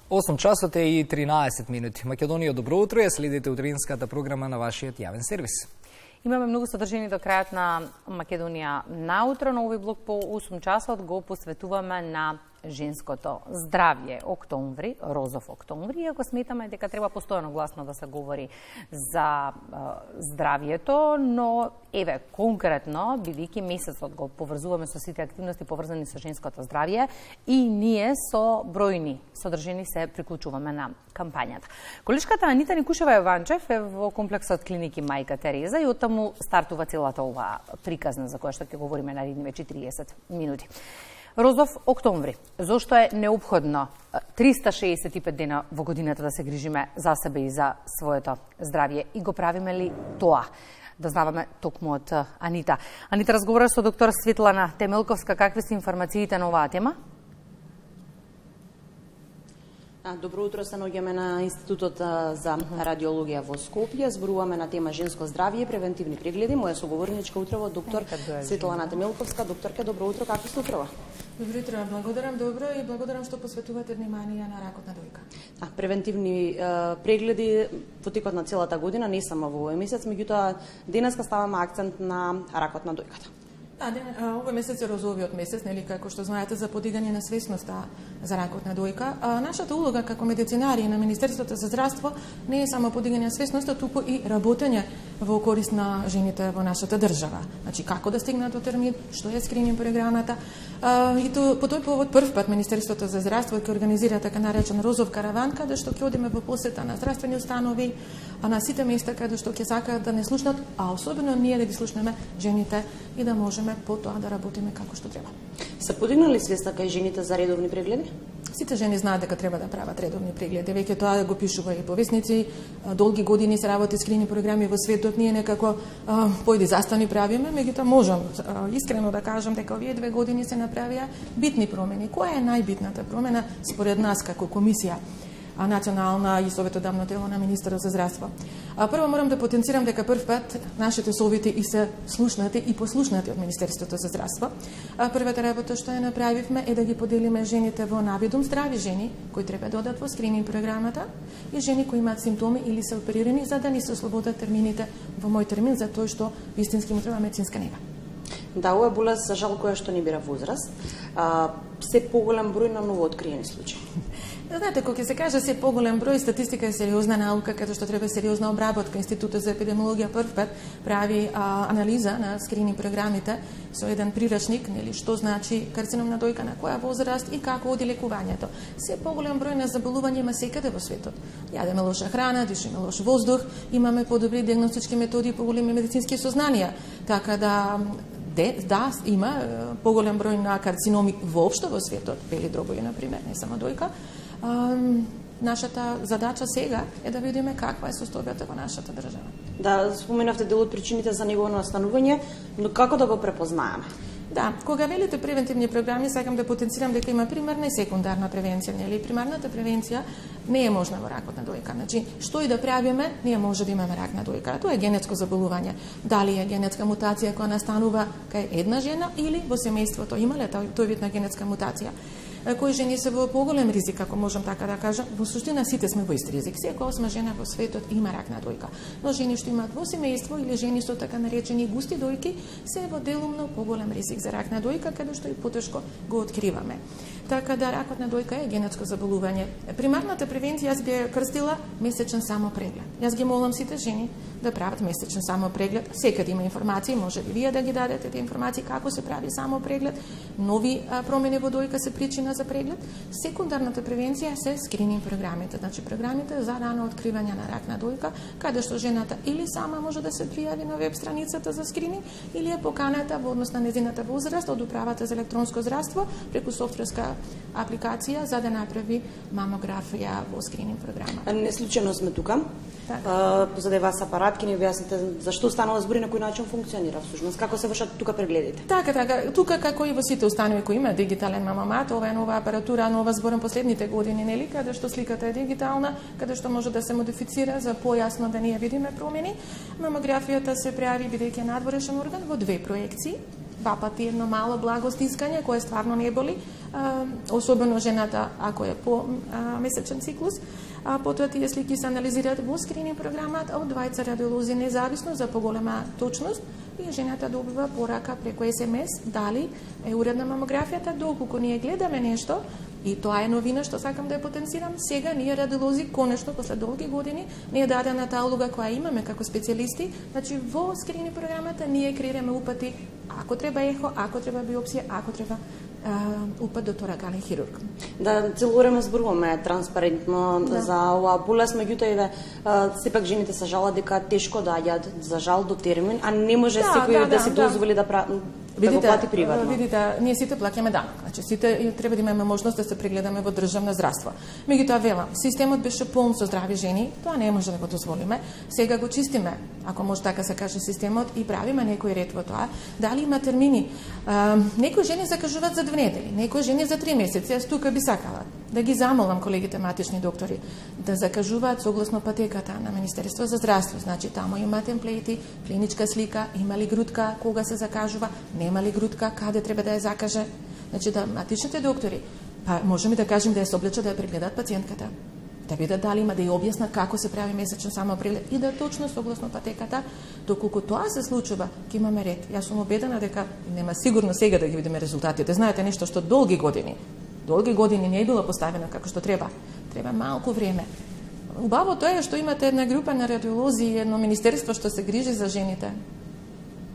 8 часот и 13 минути. Македонија, добро утро, ја следите утринската програма на вашиот јавен сервис. Имаме многу содржини до крајот на Македонија наутро, но овој блок по 8 часот го посветуваме на женското здравје. Октомври, розов октомври, ако сметаме дека треба постојано гласно да се говори за здравјето, но еве конкретно, бидејќи месецот го поврзуваме со сите активности поврзани со женското здравје, и ние со бројни содржини се приклучуваме на кампањата. Колешката Анита Никушева Јованчев е во комплексот клиники Мајка Тереза и оттаму стартува целата оваа приказна за која што ќе говориме наредниве 40 минути. Розов октомври. Зошто е необходно 365 дена во годината да се грижиме за себе и за своето здравје? И го правиме ли тоа? Да знаваме токму од Анита. Анита разговара со доктор Светлана Темелковска. Какви се информациите на оваа тема? Добро утро, се наоѓаме на Институтот за радиологија во Скопје. Зборуваме на тема женско здравје и превентивни прегледи. Моја соговорничка утрово доктор Светлана Темелковска. Докторке, добро утро, како сте утрово? Добро утро, благодарам добро и благодарам што посветувате внимание на ракот на дојка. Превентивни прегледи во текот на целата година, не само во овој месец, меѓутоа денеска ставаме акцент на ракот на дојката. Овој месец е розовиот месец, нели, како што знаете, за подигање на свесноста за ракот на дојка. Нашата улога како медицинари на Министерството за здравство не е само подигање на свесноста, туку и работење во корист на жените во нашата држава. Значи, како да стигнат до термин, што е скрининг програмата. И по тој повод прв пат Министерството за здравство ќе организира така наречен розов караван, каде што ќе одиме во посета на здравствени установи, на сите места каде што ќе сакаат да не слушнат, а особено ние да ги слушнеме жените и да можеме по тоа да работиме како што треба. Се подигнали свеста кај жените за редовни прегледи? Сите жени знаат дека треба да прават редовни прегледи. Веќе тоа го пишува и повесници. Долги години се работи скрининг програми во светот. Ние некако појди застани правиме, меѓутоа можам искрено да кажам дека овие 2 години се направија битни промени. Која е најбитната промена според нас како комисија национална и советодавно тело на Министерот за здравство? Прво морам да потенцирам дека прв пат нашите совети и се слушнати и послушнати од Министерството за здравство. Првата работа што ја направивме е да ги поделиме жените во навидум здрави жени кои треба да одат во скрининг програмата и жени кои имаат симптоми или се оперирани, за да ни се ослободат термините во мој термин за тој што вистински му треба медицинска нега. Да, ова е болест за жал која што не бира возраст. Се поголем број на новооткриени случаи. Знаете, кога ќе се каже се поголем број, статистика е сериозна наука, каде што треба сериозна обработка. Институтот за епидемиологија прв пат прави анализа на скрининг програмите со еден прирачник, нели, што значи карцином на дојка, на која возраст и како оди лекувањето. Се поголем број на заболувања има секаде во светот. Јадеме лоша храна, дишеме лош воздух, имаме подобри диагностички методи и поголеми медицински сознанија. Така да има поголем број на карциноми воопшто во светот, бели дробови на пример, не само дојка. Нашата задача сега е да видиме каква е состојбата во нашата држава. Да, споменавте дел од причините за негово настанување, но како да го препознаеме? Да, кога велите превентивни програми, сакам да потенцирам дека има примарна и секундарна превенција, нели? Примарната превенција не е можна во ракот на дојка. Значи, што и да правиме, ние може да имаме рак на дојка. Тоа е генетско заболување. Дали е генетска мутација која настанува кај една жена или во семејството има ли тој вид на генетска мутација? Кои жени се во поголем ризик, ако можам така да кажам, во суштина сите сме во ист ризик. Секоја 8 жена во светот има рак на дојка. Но жени што имаат во семејство или жени со така наречени густи дојки се во делумно поголем ризик за рак на дојка, каде што и потешко го откриваме. Така да ракот на дојка е генетско заболување. Примарната превенција јас би ја крстила месечен само преглед. Јас ги молам сите жени да прават месечен само преглед. Секаде има информации, може би вие да ги дадете тие информации како се прави само преглед. Нови промени во дојка се причина за преглед. Секундарната превенција се скрининг програмите. Значи програмите за рано откривање на рак на дојка, каде што жената или сама може да се пријави на веб страницата за скрининг или е поканата во однос на незината возраст од управата за електронско здравство преку софтверска апликација за да направи мамографија во скрининг програма. Не случајно сме тука. За да вас апарат, ке ни објасните зашто станува збори, на кој начин функционира всушност, како се вршат тука прегледите. Така, тука како и во сите установи кои има дигитален мамомат, ова е нова апаратура, нова зборам последните години, нели, каде што сликата е дигитална, каде што може да се модифицира за појасно да ние видиме промени. Мамографијата се прави бидејќи е надворешен орган во 2 проекции. два пати едно мало благо стискање, кое стварно не боли, особено жената ако е по месечен циклус. Потоа тие слики се анализираат во скрининг програмат, од двајца радиолози независно за поголема точност и жената добива порака преку СМС дали е уредна мамографијата, доколку ние гледаме нешто. И тоа е новина што сакам да ја потенцирам. Сега ние радиолози конечно после долги години не е дадена таа улога која имаме како специјалисти, значи во скрининг програмата ние креираме упати ако треба ехо, ако треба биопсија, ако треба упат до торакален хирург. Да, цело време зборуваме транспарентно за оваа болест, меѓутоа еве сепак жените се жалат дека тешко доаѓаат за жал до термин, а не може секој да си дозволи да го плати приватно. Видите, ние сите плаќаме данок. Значи сите треба да имаме можност да се прегледаме во државно здравство. Меѓутоа велам, системот беше полн со здрави жени, тоа не може да го дозволиме. Сега го чистиме, ако може така се каже, системот и правиме некој ред во тоа. Дали има термини? Некои жени закажуваат за 2 недели, некои жени за 3 месеци. Јас тука би сакала да ги замолам колегите матични доктори да закажуваат согласно патеката на Министерство за здравство. Значи таму има темплети, клиничка слика, има ли грудка, кога се закажува, нема ли грудка, каде треба да ја закаже. Значи да матичните доктори, па можеме да кажем да ја соблечат да ја прегледаат пациентката, да видат дали има, да ја објаснат како се прави месечен самопреглед и да точно согласно патеката, доколку тоа се случува, ќе имаме ред. Јас сум убедена дека нема сигурно сега да ги видиме резултатите. Знаете нешто што долги години не е било поставено како што треба. Треба малку време. Убавото е што имате една група на радиолози и едно министерство што се грижи за жените.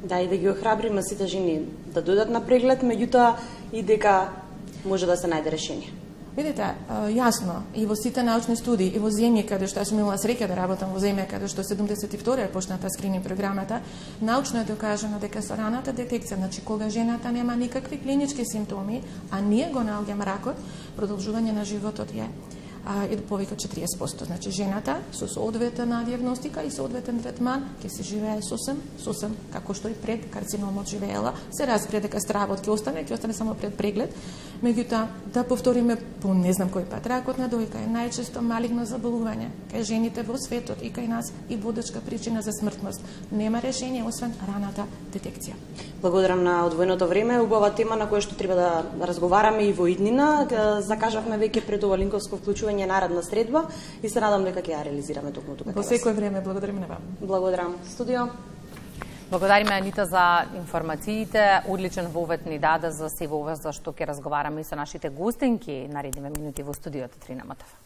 Да, и да ги охрабриме сите жени да дојдат на преглед, меѓутоа и дека може да се најде решение. Видите, јасно, и во сите научни студии, и во земји каде што сум имала среќа да работам во земја каде што 72 е почната скрининг програмата, научно е докажано дека со раната детекција, значи кога жената нема никакви клинички симптоми, а ние го наоѓаме ракот, продолжување на животот е и повеќе од 40%. Значи жената со соодветна дијагностика и соодветен третман ќе се живее сосем како што и пред карциномот живеела. Се разбира дека стравот ќе остане само пред преглед. Меѓутоа да повториме по не знам кој пат, ракот на дојка е најчесто малигно заболување кај жените во светот и кај нас и водечка причина за смртност. Нема решение освен раната детекција. Благодарам на одвоеното време, убава тема на која што треба да разговараме и во иднина. Закажавме веќе пред ова линковско вклучување наредна средба и се надам дека ќе ја реализираме токму тука. Во секој време благодарам на вам. Благодарам. Студио. Благодариме Анита за информациите, одличен вовет ни даде за се вовет за што ќе разговараме и со нашите гостинки наредниве минути во студиото 3 на МТV.